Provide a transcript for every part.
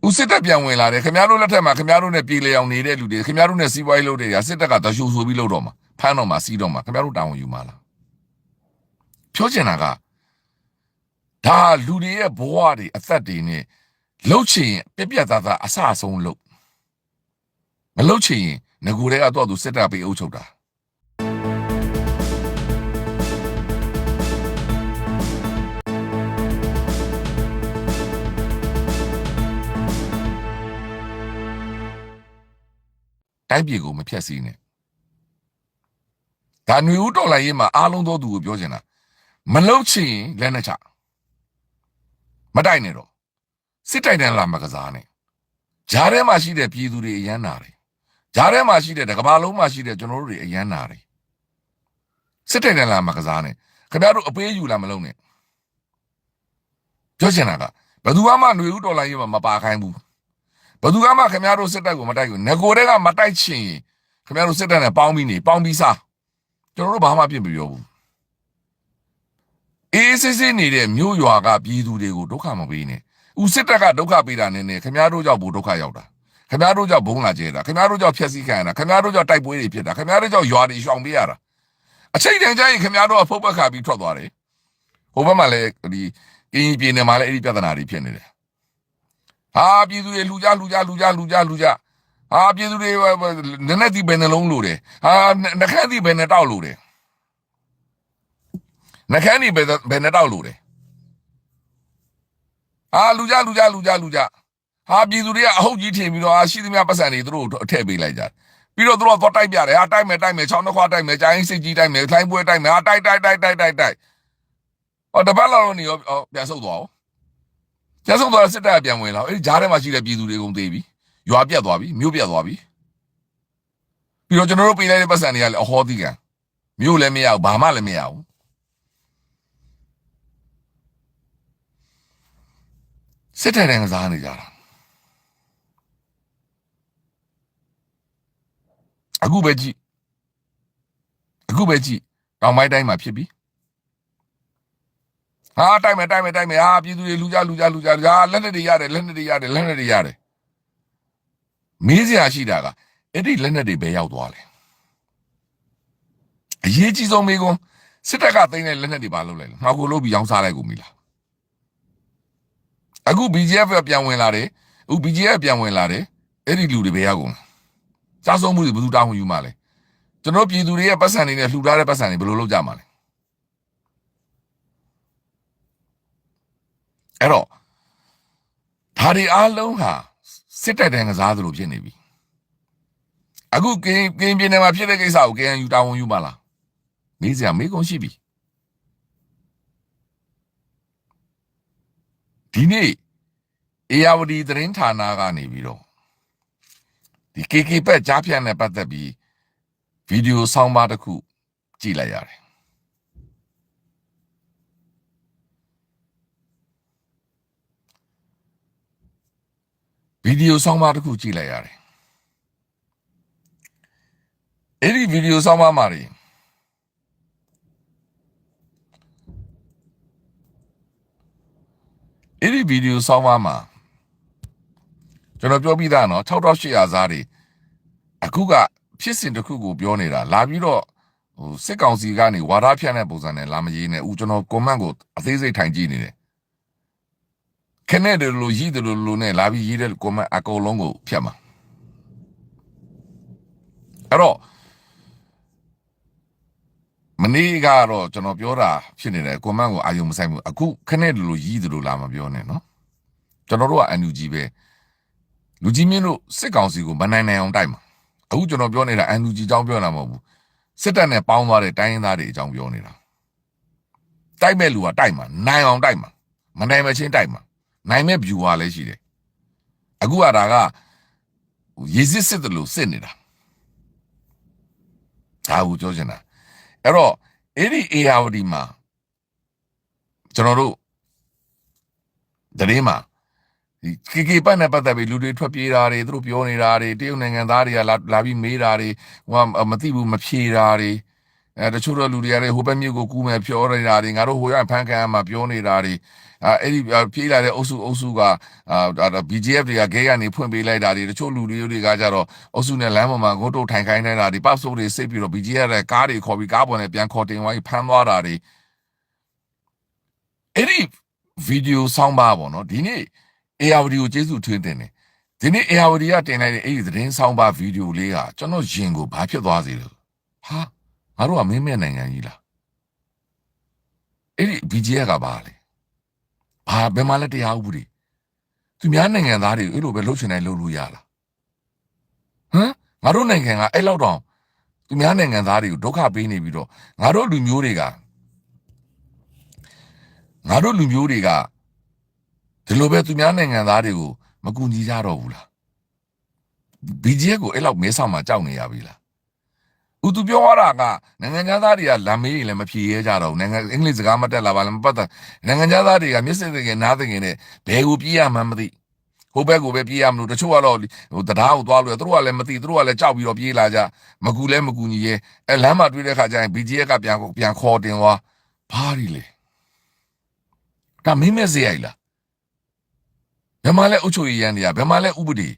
ဦးစစ်တပ်ပြန်ဝင်လာတယ်ခင်ဗျားတို့လက်ထက်မှာခင်ဗျားတို့နဲ့ပြည်လေအောင်နေတဲ့လူတွေခင်ဗျားတို့နဲ့စီးပွားရေးလုပ်တဲ့ရာစစ်တပ်ကတရှူဆိုပြီးလုပ်တော့မှာဖမ်းတော့မှာစီးတော့မှာခင်ဗျားတို့တာဝန်ယူမှာလားပြောချင်တာကဒါလူတွေရဲ့ဘဝတွေအသက်တွေနဲ့လှုပ်ချင်ပြက်ပြက်သားသားအဆအဆုံးလှုပ်မလှုပ်ချင်ရင်ငကိုတွေကတော့သူစစ်တပ်ပေးအုပ်ချုပ်တာတိုင်းပြည်ကိုမဖြတ်စည်းနဲ့ဒါຫນွေဦးတော်လိုက်ရေးမှာအားလုံးသောသူကိုပြောချင်တာမလှုပ်ချင်လက်နဲ့ချမတိုက်နဲ့တော့စစ်တိုက်တယ်လားမကစားနဲ့ဂျားထဲမှာရှိတဲ့ပြည်သူတွေအယမ်းနာတယ်ဂျားထဲမှာရှိတဲ့ကမ္ဘာလုံးမှာရှိတဲ့ကျွန်တော်တို့တွေအယမ်းနာတယ်စစ်တိုက်တယ်လားမကစားနဲ့ခင်ဗျားတို့အပေးယူလာမလုပ်နဲ့ပြောချင်တာကဘယ်သူမှຫນွေဦးတော်လိုက်ရေးမှာမပါခိုင်းဘူးဘယ်သူမှခင်ဗျားတို့စစ်တပ်ကိုမတိုက်ဘူးငကိုတွေကမတိုက်ချင်ခင်ဗျားတို့စစ်တပ်နဲ့ပေါင်းပြီးစားကျွန်တော်တို့ဘာမှပြင်မပြောဘူးအေးစစ်စစ်နေတဲ့မြို့ရွာကပြည်သူတွေကိုဒုက္ခမပေးနဲ့ဦးစစ်တပ်ကဒုက္ခပေးတာနဲ့ခင်ဗျားတို့ကြောင့်ဘူးဒုက္ခရောက်တာခင်ဗျားတို့ကြောင့်ဘုံလာကျဲတာခင်ဗျားတို့ကြောင့်ဖျက်ဆီးခံရတာခင်ဗျားတို့ကြောင့်တိုက်ပွဲတွေဖြစ်တာခင်ဗျားတို့ကြောင့်ရွာတွေရှောင်ပေးရတာအချိန်တန်ကြရင်ခင်ဗျားတို့အဖုတ်ပတ်ခါပြီးထွက်သွားတယ်ဟိုဘက်မှာလည်းဒီကင်းကြီးပြည်နယ်မှာလည်းအဲ့ဒီပြဿနာတွေဖြစ်နေတယ်ဟာပြည်သူတွေလူကြဟာပြည်သူတွေနည်းနည်းဒီဘယ်နှလုံးလို့တယ်ဟာနှခမ်းဒီဘယ်နှတောက်လို့တယ်နှခမ်းဒီဘယ်နှတောက်လို့တယ်ဟာလူကြဟာပြည်သူတွေကအဟုတ်ကြီးထင်ပြီးတော့ရှိသမျှပတ်စံတွေသူတို့အထည့်ပေးလိုက်ကြပြီးတော့သူတို့တော့တိုက်ပြတယ်ဟာတိုက်မယ်ချောင်းနှခွားတိုက်မယ်ကြာရင်စိတ်ကြီးတိုက်မယ်လှိုင်းပွဲတိုက်မယ်ဟာတိုက်ဟောတပတ်လောက်နေရောပြန်ဆုတ်သွားအောင်ကျဆုံးသွားစစ်တပ်ပြန်ဝင်လာအဲ့ဒီဂျားထဲမှာရှိတဲ့ပြည်သူတွေကုန်သေးပြီရွာပြတ်သွားပြီမြို့ပြတ်သွားပြီပြီးတော့ကျွန်တော်တို့ပေးလိုက်တဲ့ပတ်စံတွေကလည်းအဟောသီးကံမြို့လည်းမရဘူးဘာမှလည်းမရဘူးစစ်တပ်နဲ့ကစားနေကြတာအခုပဲကြည့်တောင်ပိုင်းတိုင်းမှာဖြစ်ပြီဟာတိုက်မယ်ဟာပြည်သူတွေလူကြလက်နဲ့တွေရတယ်မေးစရာရှိတာကအဲ့ဒီလက်နဲ့တွေဘယ်ရောက်သွားလဲအရေးကြီးဆုံးမေးခွန်းစစ်တပ်ကသိမ်းတဲ့လက်နဲ့တွေဘာလုပ်လဲမှာကိုလို့ပြီးရောင်းစားလိုက်ကုန်ပြီလားအခု BGF ပြန်ဝင်လာတယ်အဲ့ဒီလူတွေဘယ်ရောက်ကုန်လဲစားဆုံးမှုတွေဘယ်သူတောင်းယူမှလဲကျွန်တော်ပြည်သူတွေရဲ့ပတ်စံတွေနဲ့လှူထားတဲ့ပတ်စံတွေဘယ်လိုလုပ်ကြမှာလဲအဲ့တော့ဒါတွေအားလုံးဟာစစ်တပ်တဲ့ကစားသလိုဖြစ်နေပြီအခုကင်းပြင်းနေမှာဖြစ်တဲ့ကိစ္စကို KNU တာဝန်ယူပါလားမေးစရာမေးခွန်းရှိပြီဒီနေ့အေယာဝတီသတင်းဌာနကနေပြီးတော့ဒီ KK ဘက်ကြားဖြတ်နဲ့ပတ်သက်ပြီးဗီဒီယိုဆောင်းပါးတစ်ခုကြည့်လိုက်ရတယ်အဲ့ဒီဗီဒီယိုဆောင်းပါးမှာတွေကျွန်တော်ပြောပြီးသားနော်6800စားတွေအခုကဖြစ်စဉ်တစ်ခုကိုပြောနေတာလာပြီးတော့ဟိုစစ်ကောင်စီကနေဝါဒဖြန့်တဲ့ပုံစံနဲ့လာမရေးနဲ့ဦးကျွန်တော် comment ကိုအသေးစိတ်ထိုင်ကြည့်နေတယ်ခနဲ့တယ်လို့ရေးတယ်လို့နဲ့လာပြီးရေးတဲ့ comment အကုန်လုံးကိုဖြတ်မှာအဲ့တော့မနေ့ကတော့ကျွန်တော်ပြောတာဖြစ်နေတယ် comment ကိုအာယုံမဆိုင်ဘူးအခုခနဲ့တယ်လို့ရေးတယ်လို့လာမပြောနဲ့နော်ကျွန်တော်တို့က NUG ပဲလူကြီးမင်းတို့စစ်ကောင်စီကိုမနိုင်အောင်တိုက်မှာအခုကျွန်တော်ပြောနေတာ NUG အကြောင်းပြောတာမဟုတ်ဘူးစစ်တပ်နဲ့ပေါင်းသွားတဲ့တိုင်းရင်းသားတွေအကြောင်းပြောနေတာတိုက်မဲ့လူကတိုက်မှာနိုင်အောင်တိုက်မှာမနိုင်မချင်းတိုက်မှာနိုင်မဲ့ view ဟာလည်းရှိတယ်အခုကဒါကရေစစ်တယ်လို့စစ်နေတာဒါကိုပြောချင်တာအဲ့တော့အဲ့ဒီ ARD မှာကျွန်တော်တို့သတင်းမှာဒီ KK ပတ်နဲ့ပတ်သက်ပြီးလူတွေထွက်ပြေးတာတွေသူတို့ပြောနေတာတွေတရုတ်နိုင်ငံသားတွေကလာပြီးမေးတာတွေဟိုမသိဘူးမဖြေတာတွေ တချို့တော့လူတွေရတယ်ဟိုဘက်မြို့ကိုကူးမယ်ပြောနေတာတွေငါတို့ဟိုရဖန်ခံမှာပြောနေတာတွေအဲ့ဒီပြေးလာတဲ့အုပ်စုကBGF တွေကဂဲကနေဖွင့်ပေးလိုက်တာတွေတချို့လူတွေကကြတော့အုပ်စုနဲ့လမ်းပေါ်မှာဂိုးတုတ်ထိုင်ခိုင်းနေတာတွေပတ်စိုးတွေစိတ်ပြီးတော့ BGF ရဲ့ကားတွေခေါ်ပြီးကားပေါ်နဲ့ပြန်ခေါ်တင်သွားပြီးဖမ်းသွားတာတွေအဲ့ဒီဗီဒီယိုဆောင်းပါပေါ့နော်ဒီနေ့ ARD ကိုကျေးဇူးထွင်းတင်တယ်ဒီနေ့ ARD ကတင်လိုက်တဲ့အဲ့ဒီသတင်းဆောင်းပါဗီဒီယိုလေးကကျွန်တော်ရင်ကိုဘာဖြစ်သွားစေလဲဟာငါတို့ကမင်းမဲ့နိုင်ငံကြီးလားအဲ့ဒီ BGF ကပါလေဘာဘယ်မှာလဲတရားဥပဒေသူများနိုင်ငံသားတွေအဲ့လိုပဲလှုပ်ချင်တိုင်းလှုပ်လို့ရလားဟမ်ငါတို့နိုင်ငံကအဲ့လောက်တောင်သူများနိုင်ငံသားတွေကိုဒုက္ခပေးနေပြီးတော့ငါတို့လူမျိုးတွေကဒီလိုပဲသူများနိုင်ငံသားတွေကိုမကူညီကြတော့ဘူးလား BGF ကိုအဲ့လောက်မဲဆောက်မှာကြောက်နေရပြီလားဦးသူပြောရတာကနိုင်ငံသားတွေကလမ်းမေးရင်လည်းမဖြေရဲကြတော့ဘူးနိုင်ငံအင်္ဂလိပ်စကားမတက်လာပါလားမပတ်တာနိုင်ငံသားတွေကမျက်စိတကယ်နားတကယ်နဲ့ဘယ်ကိုပြေးရမှန်းမသိဟိုဘက်ကိုပဲပြေးရမလို့တချို့ကတော့ဟိုတရားကိုသွားလို့သူတို့ကလည်းမသိသူတို့ကလည်းကြောက်ပြီးတော့ပြေးလာကြမကူလဲမကူညီရဲအဲလမ်းမှာတွေ့တဲ့ခါကျရင် BGF ကပြန်ခေါ်တင်သွားဘာတွေလဲဒါမင်းမဲ့စေရိုက်လားဘယ်မှာလဲအုပ်ချုပ်ရေးရန်တွေကဘယ်မှာလဲဥပဒေ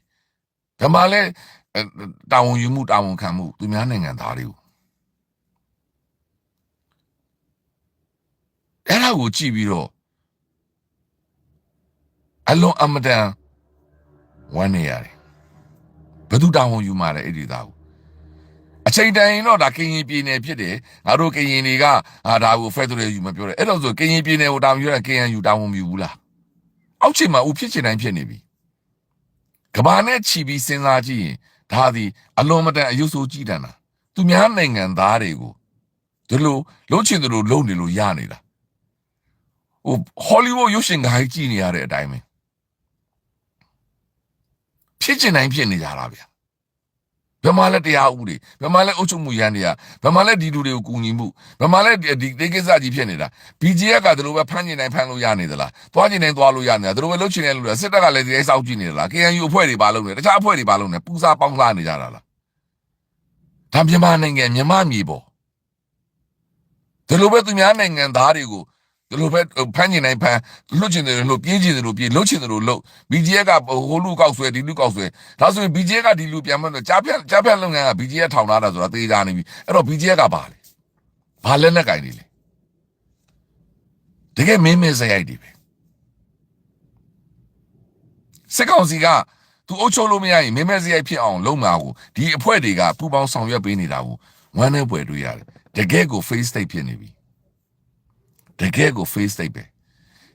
ဘယ်မှာလဲတာဝန်ယူမှုတာဝန်ခံမှုသူများနိုင်ငံသားတွေကိုအဲ့ဒါကိုကြည့်ပြီးတော့အလွန်အမတန်ဝမ်းနေရတယ်ဘယ်သူတာဝန်ယူမှာလဲအဲ့ဒီသားကိုအချိန်တိုင်တော့ဒါကရင်ပြည်နယ်ဖြစ်တယ်ငါတို့ကရင်တွေကဒါကိုဖက်ဒရယ်ယူမပြောတယ်အဲ့တော့ဆိုကရင်ပြည်နယ်ကိုတာဝန်ယူရရင် KNU တာဝန်မယူဘူးလားအောက်ချိန်မှာဦးဖြစ်ချင်တိုင်းဖြစ်နေပြီကဘာနဲ့ချီပြီးစဉ်းစားကြည့်ရင်ဒါသည်အလွန်မတန်အယုဆိုးကြည်တန်တာသူများနိုင်ငံသားတွေကိုဒီလိုလှုပ်ချင်တယ်လို့လုပ်နေလို့ရနေတာဟိုဟောလိဝုဒ်ရုပ်ရှင်ကားကြီးကြည့်နေရတဲ့အတိုင်းပဲဖြစ်ချင်တိုင်းဖြစ်နေကြတာဗျာဘယ်မှာလဲတရားဥပဒေဘယ်မှာလဲအုပ်ချုပ်မှုရန်တွေကဘယ်မှာလဲဒီလူတွေကိုကူညီမှုဘယ်မှာလဲဒီကိစ္စကြီးဖြစ်နေတာ BGF ကဒီလိုပဲဖမ်းကျင်တိုင်းဖမ်းလို့ရနေသလားသွားကျင်တိုင်းသွားလို့ရနေတာဒီလိုပဲလှုပ်ချင်တဲ့လူတွေစစ်တပ်ကလည်းဒီတိုင်းစောက်ကြည့်နေသလား KNU အဖွဲ့တွေပါလို့နေတခြားအဖွဲ့တွေပါလို့နေပူစားပေါင်းစားနေကြတာလားဒါမြန်မာနိုင်ငံမြန်မာမြေပေါ်ဒီလိုပဲသူများနိုင်ငံသားတွေကိုဒီလိုပဲဖမ်းကျင်တိုင်းဖမ်းလွတ်ချင်တယ်လို့ပြေးချင်တယ်လို့ပြေးလှုပ်ချင်တယ်လို့လှုပ် BGF ကဟိုလူကောက်ဆွဲဒီလူကောက်ဆွဲဒါဆိုရင် BGF ကဒီလူပြန်မလို့ကြားဖြတ်လုပ်ငန်းက BGF ထောင်ထားတာဆိုတာသေချာနေပြီအဲ့တော့ BGF ကပါလေဘာလက်နဲ့ကင်နေလဲတကယ်မင်းမင်းစရိုက်တွေပဲစစ်ကောင်စီကသူအုပ်ချုပ်လို့မရရင်မင်းမင်းစရိုက်ဖြစ်အောင်လုပ်မှာကိုဒီအဖွဲ့တွေကပူပေါင်းဆောင်ရွက်ပေးနေတာကိုဝမ်းနဲ့ပွေတွေ့ရတယ်တကယ်ကို face state ဖြစ်နေပြီတကယ်ကို face state ပဲ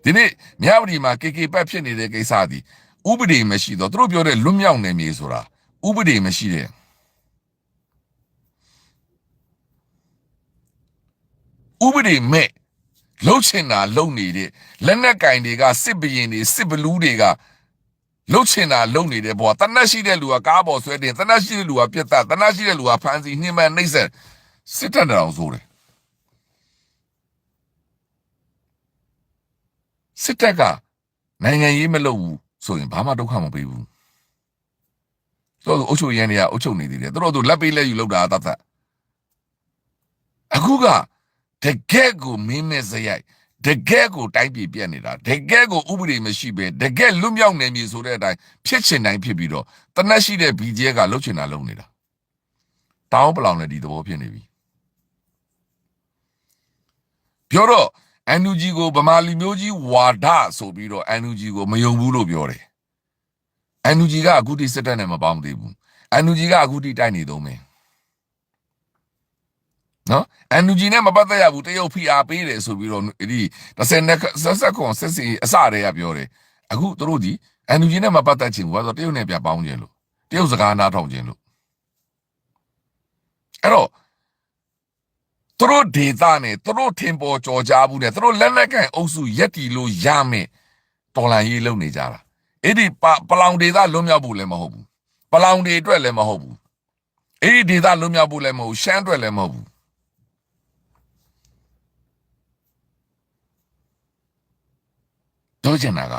ဒီနေ့မြဝတီမှာ KK ပတ်ဖြစ်နေတဲ့ကိစ္စသည်ဥပဒေမရှိတော့သူတို့ပြောတဲ့လွတ်မြောက်နယ်မြေဆိုတာဥပဒေမရှိတဲ့ဥပဒေမဲ့လှုပ်ချင်တာလှုပ်နေတဲ့လက်နက်ကင်တွေကစစ်ဘရင်တွေစစ်ဘလူးတွေကလှုပ်ချင်တာလှုပ်နေတဲ့ဘောတနတ်ရှိတဲ့လူကကားပေါ်ဆွဲတင်တနတ်ရှိတဲ့လူကပြတ်တတနတ်ရှိတဲ့လူကဖမ်းဆီးနှိမ့်မနှိမ့်ဆက်စစ်တပ်တောင်ဆိုတယ်စစ်တပ်ကနိုင်ငံရေးမလုပ်ဘူးဆိုရင်ဘာမှဒုက္ခမပေးဘူးသူတို့အုပ်ချုပ်ရန်တွေကအုပ်ချုပ်နေသေးတယ်သူတို့လက်ပေးလက်ယူလောက်တာတတ်အခုကတကယ်ကိုမင်းမဲ့စရိုက်တကယ်ကိုတိုင်းပြည်ပြက်နေတာတကယ်ကိုဥပဒေမရှိပဲတကယ်လွတ်မြောက်နေပြီဆိုတဲ့အတိုင်းဖြစ်ချင်တိုင်းဖြစ်ပြီးတော့တနတ်ရှိတဲ့ BGF ကလှုပ်ချင်တာလုပ်နေတာတောင်းပလောင်နဲ့ဒီသဘောဖြစ်နေပြီပြောတော့NUG ကိုဗမာလူမျိုးကြီးဝါဒဆိုပြီးတော့ NUG ကိုမယုံဘူးလို့ပြောတယ် NUG ကအခုထိစစ်တပ်နဲ့မပေါင်းသေးဘူး NUG ကအခုထိတိုက်နေသုံးမယ်နော် NUG နဲ့မပတ်သက်ရဘူးတရုတ်ဖိအားပေးတယ်ဆိုပြီးတော့ဒီ30ခွန်စစ်စီအစတည်းကပြောတယ်အခုသူတို့ဒီ NUG နဲ့မပတ်သက်ချင်ဘူးဆိုတော့တရုတ်နဲ့ပြပေါင်းခြင်းလို့တရုတ်စကားနားထောင်ခြင်းလို့အဲ့တော့သူတို့ဒေသနဲ့သူတို့ထင်ပေါ်ကြော်ကြားဘူးနဲ့သူတို့လက်နက်ကန်အုပ်စုရက်တီလို့ရမယ်တော်လန်ရေးလုပ်နေကြတာအဲ့ဒီပလောင်ဒေသလွတ်မြောက်ဖို့လည်းမဟုတ်ဘူးပလောင်တွေအတွက်လည်းမဟုတ်ဘူးအဲ့ဒီဒေသလွတ်မြောက်ဖို့လည်းမဟုတ်ရှမ်းအတွက်လည်းမဟုတ်ဘူးတော့ကျန်တာက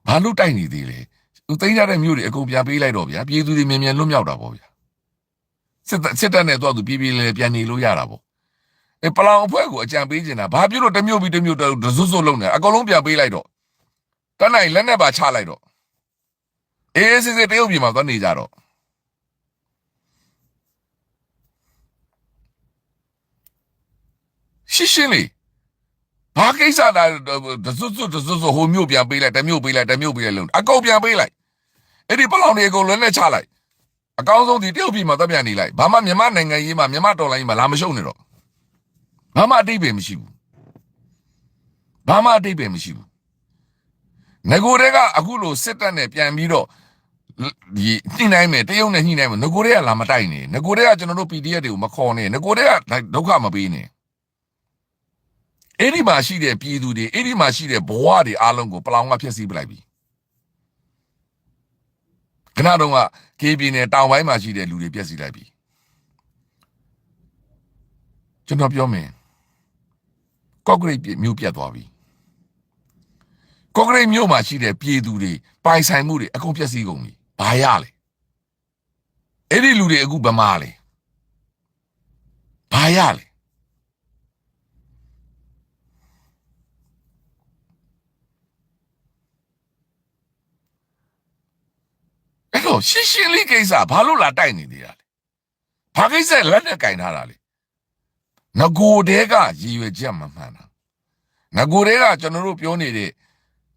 ဘာလို့တိုက်နေသေးလဲသူသိမ်းကြတဲ့မြို့တွေအကုန်ပြန်ပေးလိုက်တော့ဗျာပြည်သူတွေမြန်မြန်လွတ်မြောက်တာပေါ့ဗျာ စစ်တပ်နဲ့တော့သူပြေးလဲပြန်နေလို့ရတာပေါ့ပလောင်အဖွဲ့ကိုအကြံပေးနေတာဘာဖြစ်လို့တမျိုးပြီးတမျိုးတစွတ်စွတ်လုံးနေအကုန်လုံးပြန်ပေးလိုက်တော့တန်းနိုင်လက်နဲ့ပါချလိုက်တော့အေးစစ်တရုတ်ပြည်မှာသွားနေကြတော့ရှင်းလေဘာကိစ္စလားတစွတ်ဟိုမျိုးပြန်ပေးလိုက်တမျိုးပေးလိုက်လုံးအကုန်ပြန်ပေးလိုက်အဲ့ဒီပလောင်တွေအကုန်လွန်းနဲ့ချလိုက်အကောင်းဆုံးဒီတရုတ်ပြည်မှာသွားပြန်နေလိုက်ဘာမှမြန်မာနိုင်ငံရေးမှာမြန်မာတော်လိုင်းမှာလာမရှုံနေတော့ဘာမှအတိတ်ပဲမရှိဘူးငကိုတွေကအခုလိုစစ်တပ်နဲ့ပြန်ပြီးတော့ဒီညှိနှိုင်းမယ်တရုတ်နဲ့ညှိနှိုင်းမယ်ငကိုတွေကလာမတိုက်နေငကိုတွေကကျွန်တော်တို့ PDF တွေကိုမခေါ်နဲ့ငကိုတွေကဒုက္ခမပေးနဲ့အဲ့ဒီမှာရှိတဲ့ပြည်သူတွေအဲ့ဒီမှာရှိတဲ့ဘဝတွေအားလုံးကိုပလောင်ကဖျက်ဆီးပလိုက်ပြီခဏတုန်းက KB နဲ့တောင်ပိုင်းမှာရှိတဲ့လူတွေဖျက်ဆီးလိုက်ပြီကျွန်တော်ပြောမယ်ကော့ဂရိတ်မြို့ပြတ်သွားပြီကော့ဂရိတ်မြို့မှာရှိတဲ့ပြည်သူတွေပိုင်ဆိုင်မှုတွေအကုန်ဖျက်ဆီးကုန်ပြီဘာရလဲအဲ့ဒီလူတွေအခုဗမာလေဘာရလဲအဲ့တော့ရှင်းလေးကိစ္စဘာလို့လာတိုက်နေသေးတာလဲဘာကိစ္စလက်နဲ့ကင်ထားတာလဲငကိုတဲကရည်ရွယ်ချက်မှမှန်တာငကိုတဲကကျွန်တော်တို့ပြောနေတဲ့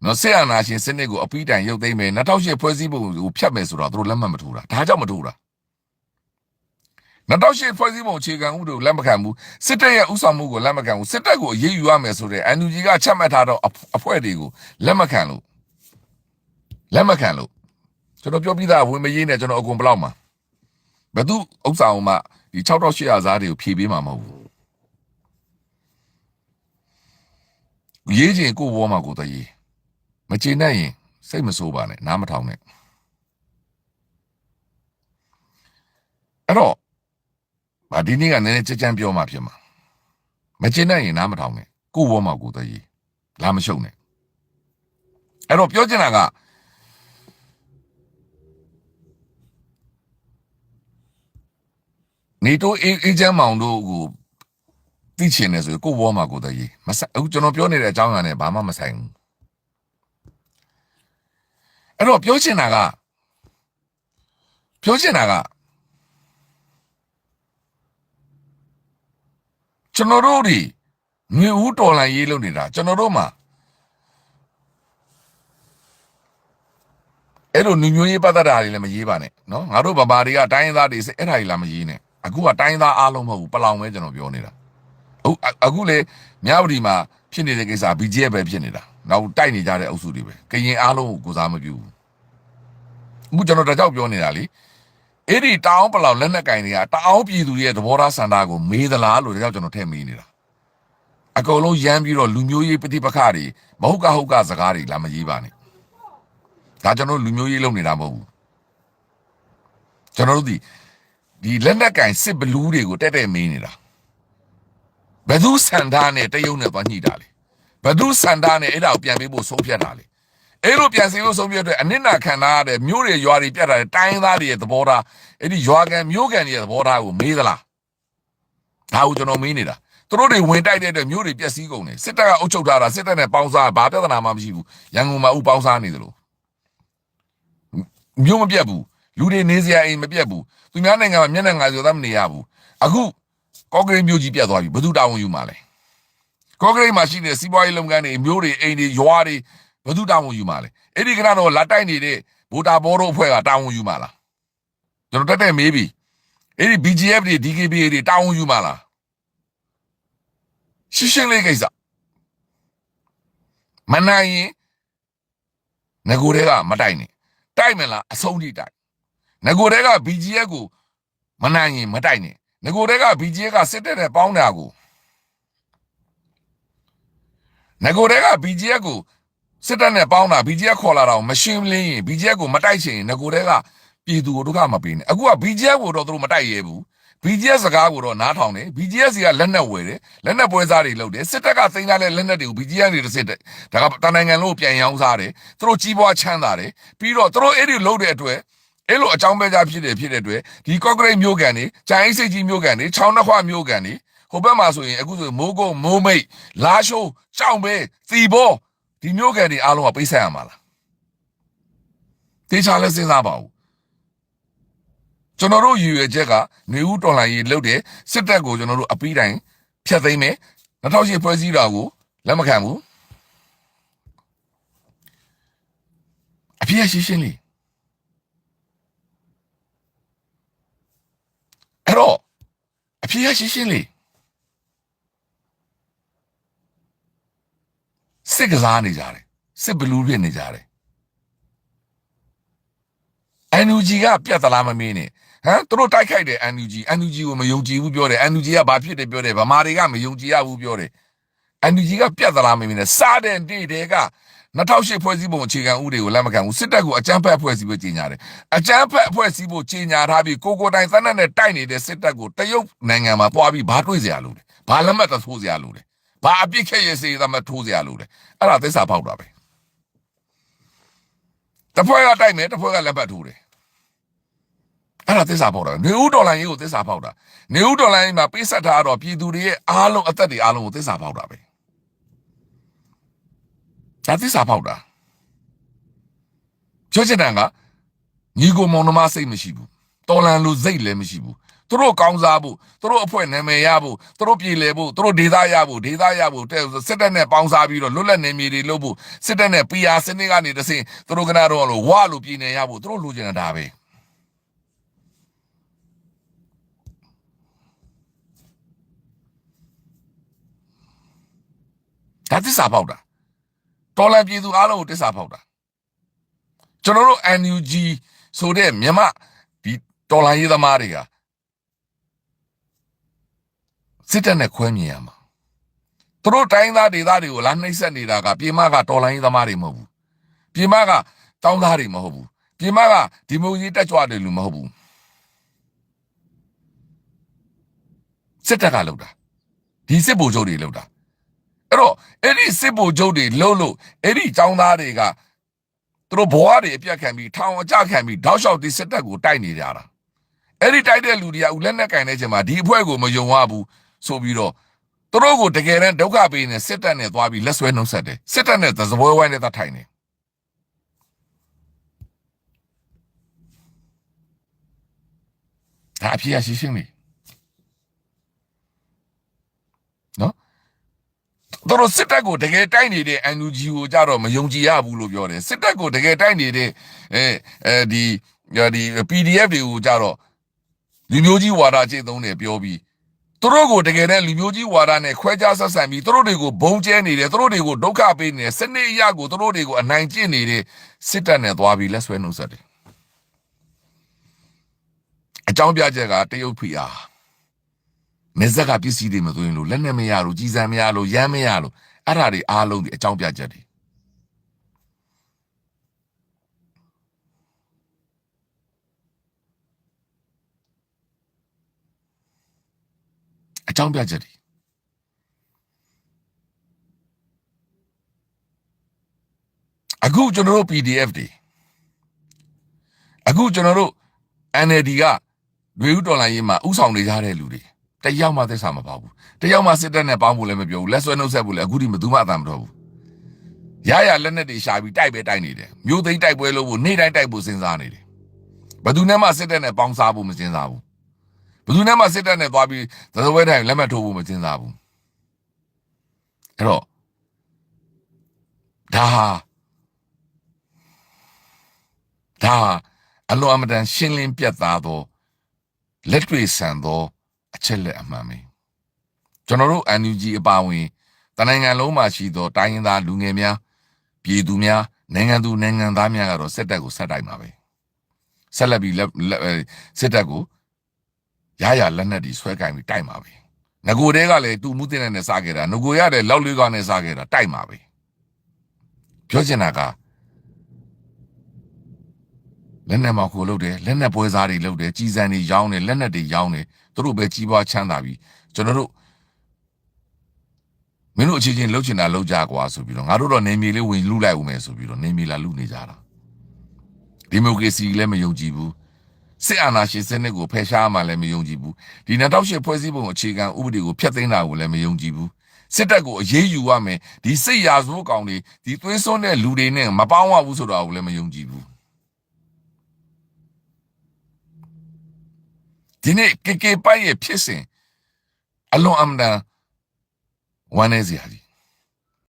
နော်ဆက်အာနာရှင်စနစ်ကိုအပိတိုင်ရုပ်သိမ်းမယ်2008ဖွဲ့စည်းပုံကိုဖျက်မယ်ဆိုတော့သူတို့လက်မှတ်မထိုးတာဒါကြောင့်မထိုးတာ2008ဖွဲ့စည်းပုံအခြေခံဥပဒေကိုလက်မခံဘူးစစ်တပ်ရဲ့ဥဆောင်မှုကိုလက်မခံဘူးစစ်တပ်ကိုအရေးယူရမယ်ဆိုတဲ့ NUG ကချက်မှတ်ထားတော့အဖွဲ့တွေကိုလက်မခံလို့ကျွန်တော်ပြောပြီးသားဝင်မရေးနဲ့ကျွန်တော်အကုန်ဘလောက်မှာဘယ်သူဥဆောင်မှဒီ6800စားတွေကိုဖြည့်ပေးမှာမဟုတ်ဘူးရေးချင်ကိုဘောမှာကိုတရေးမချင်နဲ့ရင်စိတ်မဆိုးပါနဲ့နားမထောင်နဲ့အဲ့တော့ဒီနေ့ကနည်းနည်းကြမ်းပြောမှဖြစ်မှာမချင်နဲ့ရင်နားမထောင်နဲ့ကိုဘောမှာကိုတရေးလာမရှုံနဲ့အဲ့တော့ပြောချင်တာကနေတိုးအေဂျင့်မောင်တို့ကိုသိချင်တယ်ဆိုရင်ကိုဘောမှာကိုတရေးမဆိုင်အခုကျွန်တော်ပြောနေတဲ့အကြောင်းအရာနဲ့ဘာမှမဆိုင်ဘူးအဲ့တော့ပြောချင်တာကကျွန်တော်တို့ဒီငွေဦးတော်လိုင်းရေးလုပ်နေတာကျွန်တော်တို့မှာအဲ့လိုညွှန်ရေးပတ်သက်တာတွေလည်းမရေးပါနဲ့နော်ငါတို့ဗမာတွေကတိုင်းရင်းသားတွေအဲ့ဒါတွေလည်းမရေးနဲ့အခုကတိုင်းရင်းသားအားလုံးမဟုတ်ဘူးပလောင်ပဲကျွန်တော်ပြောနေတာအခုလေမြဝတီမှာဖြစ်နေတဲ့ကိစ္စ BGF ပဲဖြစ်နေတာနောက်တိုက်နေကြတဲ့အုပ်စုတွေပဲကရင်အားလုံးကိုစားမပြုဘူးအခုကျွန်တော်တကြောက်ပြောနေတာလေအဲ့ဒီတောင်ပလောင်လက်နက်ကင်တွေကတောင်ပြည်သူတွေရဲ့သဘောထားစံတာကိုမေးသလားလို့တကြောက်ကျွန်တော်ထည့်မေးနေတာအကုန်လုံးရမ်းပြီးတော့လူမျိုးရေးပဋိပက္ခတွေမဟုတ်ကစကားတွေလာမရေးပါနဲ့ဒါကျွန်တော်လူမျိုးရေးလုပ်နေတာမဟုတ်ဘူးကျွန်တော်တို့ဒီလက်နက်ကင်စစ်ဘလူးတွေကိုတက်မေးနေတာဘယ်သူစံသားနဲ့တရုတ်နဲ့သွားညှိတာလေဘယ်သူစံသားနဲ့အဲ့ဒါကိုပြန်ပေးဖို့ဆုံးဖြတ်တာလေအဲ့လိုပြန်စီဖို့ဆုံးဖြတ်အတွက်အနစ်နာခံထားရတဲ့မြို့တွေရွာတွေပြတ်တာတဲ့တိုင်းသားတွေရဲ့သဘောထားအဲ့ဒီရွာကန်မြို့ကန်တွေရဲ့သဘောထားကိုမေးသလားဒါကိုကျွန်တော်မေးနေတာသူတို့တွေဝင်တိုက်တဲ့အတွက်မြို့တွေပျက်စီးကုန်တယ်စစ်တပ်ကအုပ်ချုပ်ထားတာစစ်တပ်နဲ့ပေါင်းစားဘာပြဿနာမှမရှိဘူးရန်ကုန်မှာဥပေါင်းစားနေတယ်လို့မြို့မပြတ်ဘူးလူတွေနေစရာအိမ်မပြတ်ဘူးသူများနိုင်ငံမှာမျက်နှာငါဆိုသားမနေရဘူးအခုကော့ဂရိတ်မြို့ကြီးပြတ်သွားပြီဘယ်သူတာဝန်ယူမှာလဲကော့ဂရိတ်မှာရှိတဲ့စီးပွားရေးလုပ်ငန်းတွေမြို့တွေအိမ်တွေရွာတွေဘယ်သူတာဝန်ယူမှာလဲအဲ့ဒီကကတော့လာတိုက်နေတဲ့ဗိုလ်တာဘောတို့အဖွဲ့ကတာဝန်ယူမှာလားကျွန်တော်တက်မေးပြီအဲ့ဒီ BGF တွေ DKBA တွေတာဝန်ယူမှာလားရှင်းလေးကိစ္စမနိုင်ရင်ငကိုတွေကမတိုက်နဲ့တိုက်မလားအဆုံးထိတိုက်ငကိုတွေက BGF ကိုမနိုင်ရင်မတိုက်နဲ့ငကိုတွေက BGF ကစစ်တပ်နဲ့ပေါင်းတာကိုငကိုတွေက BGF ကိုစစ်တပ်နဲ့ပေါင်းတာ BGF ခေါ်လာတာကိုမရှင်းလင်းရင် BGF ကိုမတိုက်ချင်ငကိုတွေကပြည်သူကိုဒုက္ခမပေးနဲ့အခုက BGF ကိုတော့သူတို့မတိုက်ရဲဘူး BGF စကားကိုတော့နားထောင်တယ် BGF စီကလက်နက်ဝယ်တယ်လက်နက်ပွဲစားတွေလုပ်တယ်စစ်တပ်ကသိမ်းထားတဲ့လက်နက်တွေကို BGF တွေတစ်စစ်တယ်ဒါကတနိုင်ငံလုံးပြန်ရောင်းစားတယ်သူတို့ကြီးပွားချမ်းသာတယ်ပြီးတော့သူတို့အဲ့ဒီလုပ်တဲ့အတွက် အဲ့လိုအကြောင်းပဲကြဖြစ်တဲ့အတွက်ဒီကော့ဂရိတ်မျိုးကန်နေဂျိုင်းစိတ်ကြီးမျိုးကန်နေချောင်းနှခွမျိုးကန်နေဟိုဘက်မှာဆိုရင်အခုဆိုမိုးကုန်းမိုးမိတ်လာရှိုးကြောင်ပဲစီဘောဒီမျိုးကန်တွေအားလုံးကပိတ်ဆက်ရမှာလားတေချာလဲစဉ်းစားပါဦးကျွန်တော်တို့ရည်ရွယ်ချက်ကနေဦးတော်လိုင်းရေးလုပ်တဲ့စစ်တပ်ကိုကျွန်တော်တို့အပီးတိုင်းဖျက်သိမ်းမယ်2008ဖွဲ့စည်းတာကိုလက်မခံဘူးအပြည့်ရှင်းရှင်းလေးအဲ့တော့အပြည့်ရှင်းရှင်းလေးစစ်ကစားနေကြတယ်စစ်ဘလူးဖြစ်နေကြတယ်NUG ကပြတ်သလားမမင်းနဲ့ဟမ်သူတို့တိုက်ခိုက်တယ် NUG ကိုမယုံကြည်ဘူးပြောတယ် NUG ကဘာဖြစ်တယ်ပြောတယ်ဗမာတွေကမယုံကြည်ရဘူးပြောတယ် NUG ကပြတ်သလားမမင်းနဲ့စားတဲ့တေးတွေက2008ဖွဲ့စည်းပုံအခြေခံဥပဒေကိုလက်မခံဘူးစစ်တပ်ကိုအကြမ်းဖက်ဖွဲ့စည်းဖို့ကြေညာတယ်အကြမ်းဖက်ဖွဲ့စည်းဖို့ကြေညာထားပြီးကိုတိုင်သန်းနဲ့တိုက်နေတဲ့စစ်တပ်ကိုတရုတ်နိုင်ငံမှာပွားပြီးဘာတွေးစရာလို့လဲဘာလက်မှတ်ထိုးစရာလို့လဲဘာအပြစ်ခဲ့ရစေသမှထိုးစရာလို့လဲအဲ့ဒါသစ္စာဖောက်တာပဲတစ်ဖွဲ့ကတိုက်မယ်တစ်ဖွဲ့ကလက်မှတ်ထိုးတယ်အဲ့ဒါသစ္စာဖောက်တာနေဦးဒေါ်လာရေးကိုသစ္စာဖောက်တာနေဦးဒေါ်လာရေးမှာပေးဆက်ထားတော့ပြည်သူတွေရဲ့အားလုံးအသက်တွေအားလုံးကိုသစ္စာဖောက်တာပဲဒါသစ္စာဖောက်တာချွတ်ချင်တယ်ကညီကိုမောင်နှမစိတ်မရှိဘူးတော်လန်လူစိတ်လည်းမရှိဘူးသူတို့ကောင်းစားဖို့သူတို့အဖွဲ့နာမည်ရဖို့သူတို့ပြည်လဲဖို့သူတို့ဒေသရဖို့စစ်တပ်နဲ့ပေါင်းစားပြီးတော့လွတ်လပ်နေမြေတွေလုပ်ဖို့စစ်တပ်နဲ့ PR စနစ်ကနေတဆင့်သူတို့ကနာတော့လို့ဝါလို့ပြည်နေရဖို့သူတို့လိုချင်တာဒါပဲဒါသစ္စာဖောက်တာတော်လန်ပြည်သူအားလုံးကိုသစ္စာဖောက်တာကျွန်တော်တို့ NUG ဆိုတဲ့မြန်မာဒီတော်လန်ရေးသမားတွေကစစ်တပ်နဲ့ခွဲမြင်ရမှာသူတို့တိုင်းသားဒေသတွေကိုလာနှိပ်စက်နေတာကပြည်မကတော်လိုင်းသမားတွေမဟုတ်ဘူးပြည်မကတောင်းသားတွေမဟုတ်ဘူးပြည်မကဒီမိုကရေစီတက်ကြွတယ်လို့မဟုတ်ဘူးစစ်တပ်ကလုပ်တာဒီစစ်ဗိုလ်ချုပ်တွေလုပ်တာအဲ့တော့အဲ့ဒီစစ်ဗိုလ်ချုပ်တွေလှုပ်လို့အဲ့ဒီចောင်းသားတွေကသူတို့ဘဝတွေအပြတ်ခံပြီးထောင်အကြခံပြီးတောက်လျှောက်ဒီစစ်တပ်ကိုတိုက်နေကြတာအဲ့ဒီတိုက်တဲ့လူတွေကဦးလက်နဲ့ကင်တဲ့ချိန်မှာဒီအဖွဲ့ကိုမယုံရဘူးဆိုပြီးတော့သူတို့ကိုတကယ်တမ်းဒုက္ခပေးနေစစ်တပ်နဲ့သွားပြီးလက်ဆွဲနှုတ်ဆက်တယ်စစ်တပ်နဲ့သစပွဲဝိုင်းနဲ့တတ်ထိုင်နေဒါအဖြစ်ရရှိရှင်းပြီနော်သူတို့စစ်တပ်ကိုတကယ်တိုက်နေတဲ့ NUG ကိုကြတော့မယုံကြည်ရဘူးလို့ပြောတယ်စစ်တပ်ကိုတကယ်တိုက်နေတဲ့ဒီ PDF တွေကိုကြတော့လူမျိုးကြီးဝါဒကျင့်သုံးတယ်ပြောပြီးသူတို့ကိုတကယ်တမ်းလူမျိုးကြီးဝါဒနဲ့ခွဲခြားဆက်ဆံပြီးသူတို့တွေကိုဘုံကျဲနေတယ်သူတို့တွေကိုဒုက္ခပေးနေတယ်စနစ်အရကိုသူတို့တွေကိုအနိုင်ကျင့်နေတဲ့စစ်တပ်နဲ့သွားပြီးလက်ဆွဲနှုတ်ဆက်တယ်အကြောင်းပြချက်ကတရုတ်ဖီအားနေဇက်ကပစ္စည်းတွေမသွင်းလို့လက်နဲ့မရလို့ကြီးစံမရလို့ရမ်းမရလို့အဲ့ဒါတွေအားလုံးဒီအကြောင်းပြချက်တွေအကြောင်းပြချက်တွေအခုကျွန်တော်တို့ PDF တွေအခုကျွန်တော်တို့ NLD ကလူဦးတော်လိုင်းရေးမှာဥဆောင်နေကြတဲ့လူတွေတယောက်မှသက်စာမပါဘူးတယောက်မှစစ်တပ်နဲ့ပေါင်းဖို့လည်းမပြောဘူးလက်ဆွဲနှုတ်ဆက်ဖို့လည်းအခုထိမသူမှအသာမတော်ဘူးရရလက်နဲ့တွေရှာပြီးတိုက်ပဲတိုက်နေတယ်မျိုးသိမ်းတိုက်ပွဲလို့ဖို့နေ့တိုင်းတိုက်ဖို့စဉ်းစားနေတယ်ဘယ်သူနဲ့မှစစ်တပ်နဲ့ပေါင်းစားဖို့မစဉ်းစားဘူးဘယ်သူနဲ့မှစစ်တပ်နဲ့သွားပြီးသစပွဲတိုင်းလက်မှတ်ထိုးဖို့မစဉ်းစားဘူးအဲ့တော့ဒါအလွန်အမတန်ရှင်းလင်းပြတ်သားသောလက်တွေ့ဆန်သောအချက်လက်အမှန်ပဲကျွန်တော်တို့ NUG အပါအဝင်တနိုင်ငံလုံးမှာရှိသောတိုင်းရင်းသားလူငယ်များပြည်သူများနိုင်ငံသူနိုင်ငံသားများကတော့စစ်တပ်ကိုဆက်တိုက်မှာပဲဆက်လက်ပြီးစစ်တပ်ကိုရရလက်နက်တွေဆွဲကင်ပြီးတိုက်မှာပဲငကိုတဲကလည်းတူမှုတင်နဲ့စားခဲ့တာငကိုရတဲ့လောက်လေးကနဲ့စားခဲ့တာတိုက်မှာပဲပြောချင်တာကလက်နက်မှာခိုးလုပ်တယ်လက်နက်ပွဲစားတွေလုပ်တယ်ကြီးစံတွေရောင်းတယ်လက်နက်တွေရောင်းတယ်သူတို့ပဲကြီးပွားချမ်းသာပြီးကျွန်တော်တို့မင်းတို့အခြေချင်းလှုပ်ချင်တာလှုပ်ကြကွာဆိုပြီးတော့ငါတို့တော့နေမြေလေးဝင်လူလိုက်ဦးမယ်ဆိုပြီးတော့နေမြေလာလူနေကြတာဒီမိုကရေစီလည်းမယုံကြည်ဘူး စစ်အာဏာရှင်စနစ်ကိုဖယ်ရှားမှလည်းမယုံကြည်ဘူးဒီ2008ဖွဲ့စည်းပုံအခြေခံဥပဒေကိုဖျက်သိမ်းတာကိုလည်းမယုံကြည်ဘူးစစ်တပ်ကိုအရေးယူရမယ်ဒီစစ်ရာဇဝတ်ကောင်တွေဒီသွေးစွန်းတဲ့လူတွေနဲ့မပေါင်းရဘူးဆိုတာကိုလည်းမယုံကြည်ဘူးဒီနေ့ကေပိုက်ရဲ့ဖြစ်စဉ်အလွန်အမတန်ဝမ်းနည်းစရာကြီး